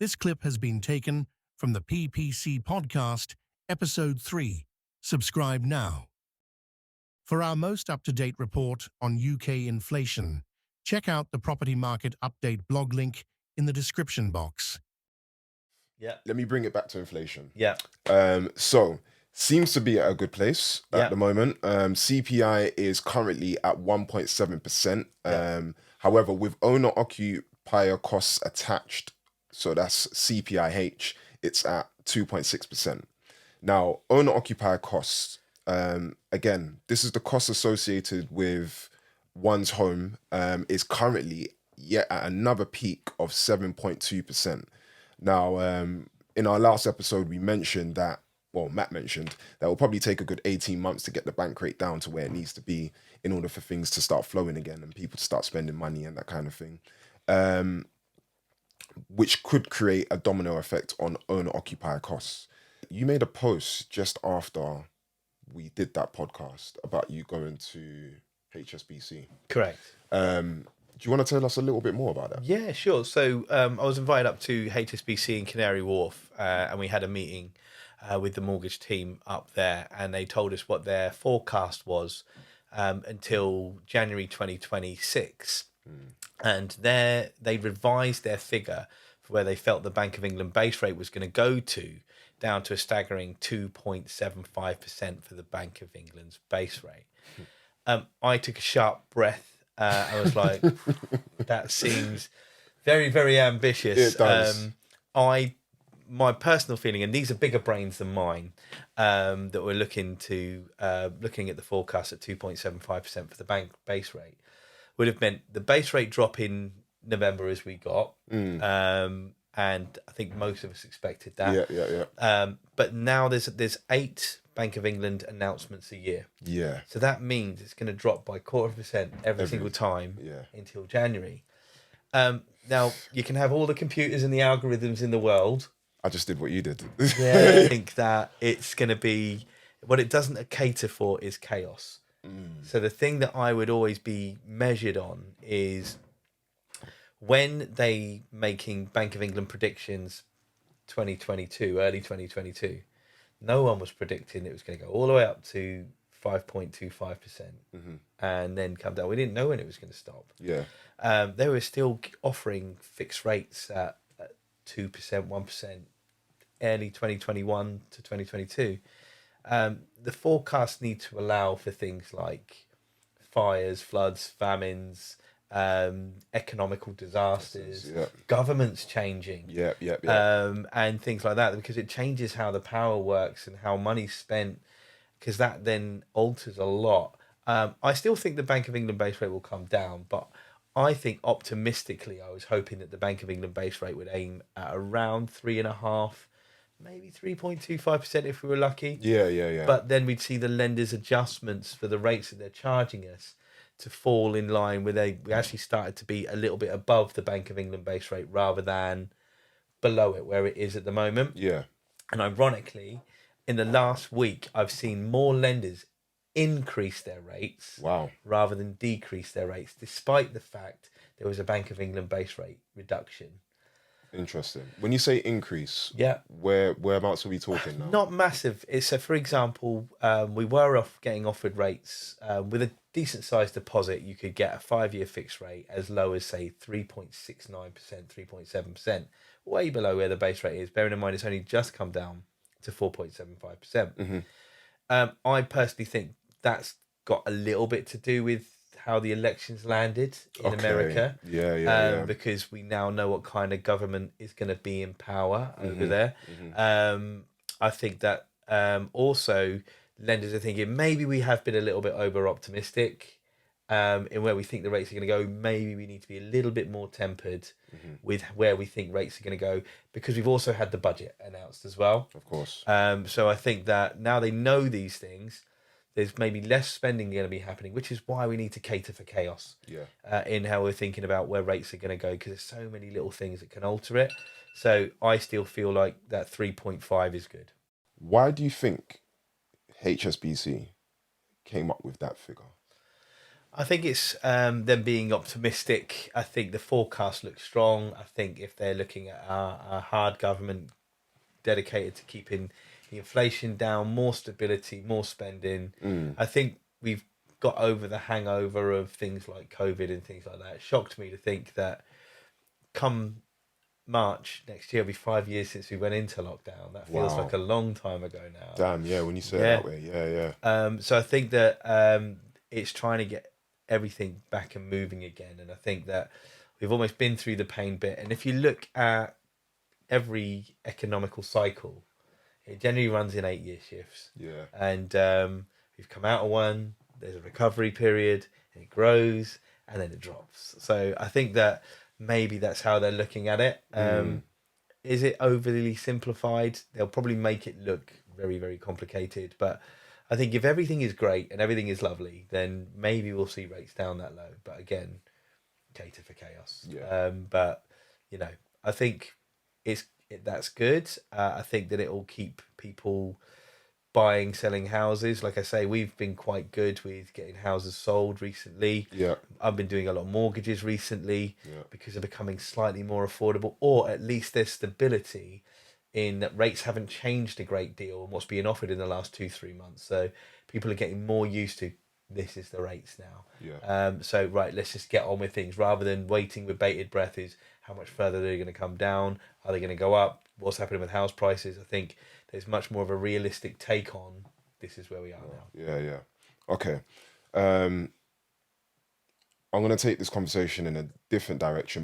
This clip has been taken from the PPC podcast, Ep.3. Subscribe now. For our most up-to-date report on UK inflation, check out the Property Market Update blog link in the description box. Yeah. Let me bring it back to inflation. Yeah. So seems to be at a good place Yeah. at the moment. CPI is currently at 1.7%. However, with owner occupier costs attached, so that's CPIH, it's at 2.6%. Now, owner occupier costs, again, this is the cost associated with one's home, is currently yet at another peak of 7.2%. Now, in our last episode, we mentioned that, well, Matt mentioned that it will probably take a good 18 months to get the bank rate down to where it needs to be in order for things to start flowing again and people to start spending money and that kind of thing, which could create a domino effect on owner-occupier costs. You made a post just after we did that podcast about you going to HSBC. Correct. Do you want to tell us a little bit more about that? Yeah, sure. So I was invited up to HSBC in Canary Wharf, and we had a meeting with the mortgage team up there, and they told us what their forecast was until January 2026. And they revised their figure for where they felt the Bank of England base rate was going to go to, down to a staggering 2.75% for the Bank of England's base rate. I took a sharp breath. I was like, that seems very, very ambitious. It does. My personal feeling, and these are bigger brains than mine, that we're looking at the forecast at 2.75% for the bank base rate, would have meant the base rate drop in November as we got, and I think most of us expected that. Yeah. But now there's 8 Bank of England announcements a year. Yeah. So that means it's going to drop by 0.25% every single time until January. Now, you can have all the computers and the algorithms in the world. I just did what you did. I think that it's going to be... What it doesn't cater for is chaos. So the thing that I would always be measured on is when they making Bank of England predictions 2022, early 2022, no one was predicting it was going to go all the way up to 5.25% and then come down. We didn't know when it was going to stop. Yeah. They were still offering fixed rates at 2%, 1%, early 2021 to 2022. The forecasts need to allow for things like fires, floods, famines, economical disasters, governments changing, and things like that, because it changes how the power works and how money's spent, because that then alters a lot. I still think the Bank of England base rate will come down, but I think optimistically I was hoping that the Bank of England base rate would aim at around 3.5%, maybe 3.25% if we were lucky. Yeah. But then we'd see the lenders' adjustments for the rates that they're charging us to fall in line with we actually started to be a little bit above the Bank of England base rate rather than below it where it is at the moment. Yeah. And ironically, in the last week, I've seen more lenders increase their rates rather than decrease their rates, despite the fact there was a Bank of England base rate reduction. Interesting. When you say increase, whereabouts are we talking now? Not massive. So, for example, we were getting offered rates with a decent sized deposit. You could get a 5-year fixed rate as low as, say, 3.69%, 3.7%, way below where the base rate is. Bearing in mind, it's only just come down to 4.75%. I personally think that's got a little bit to do with how the elections landed in America. Yeah. Because we now know what kind of government is going to be in power over there. I think that also lenders are thinking maybe we have been a little bit over optimistic in where we think the rates are going to go. Maybe we need to be a little bit more tempered with where we think rates are going to go, because we've also had the budget announced as well. Of course. So I think that now they know these things, there's maybe less spending going to be happening, which is why we need to cater for chaos in how we're thinking about where rates are going to go, because there's so many little things that can alter it. So I still feel like that 3.5 is good. Why do you think HSBC came up with that figure? I think it's them being optimistic. I think the forecast looks strong. I think if they're looking at a hard government dedicated to keeping the inflation down, more stability, more spending, I think we've got over the hangover of things like COVID and things like that. It shocked me to think that come March next year, it'll be 5 years since we went into lockdown. That feels like Wow. a long time ago now. Damn, yeah, when you say it Yeah. that way, yeah. So I think that it's trying to get everything back and moving again. And I think that we've almost been through the pain bit. And if you look at every economical cycle, it generally runs in 8-year shifts. Yeah. And we've come out of one, there's a recovery period, and it grows, and then it drops. So I think that maybe that's how they're looking at it. Is it overly simplified? They'll probably make it look very, very complicated. But I think if everything is great and everything is lovely, then maybe we'll see rates down that low. But again, cater for chaos. Yeah. But I think that's good. I think that it will keep people buying, selling houses. Like I say, we've been quite good with getting houses sold recently. Yeah. I've been doing a lot of mortgages recently Yeah. because they're becoming slightly more affordable, or at least there's stability in that rates haven't changed a great deal on what's being offered in the last 2-3 months. So people are getting more used to this is the rates now. Yeah. So right, let's just get on with things rather than waiting with bated breath. Is how much further they're going to come down? Are they going to go up? What's happening with house prices? I think there's much more of a realistic take on this is where we are now. Yeah. Okay. I'm going to take this conversation in a different direction.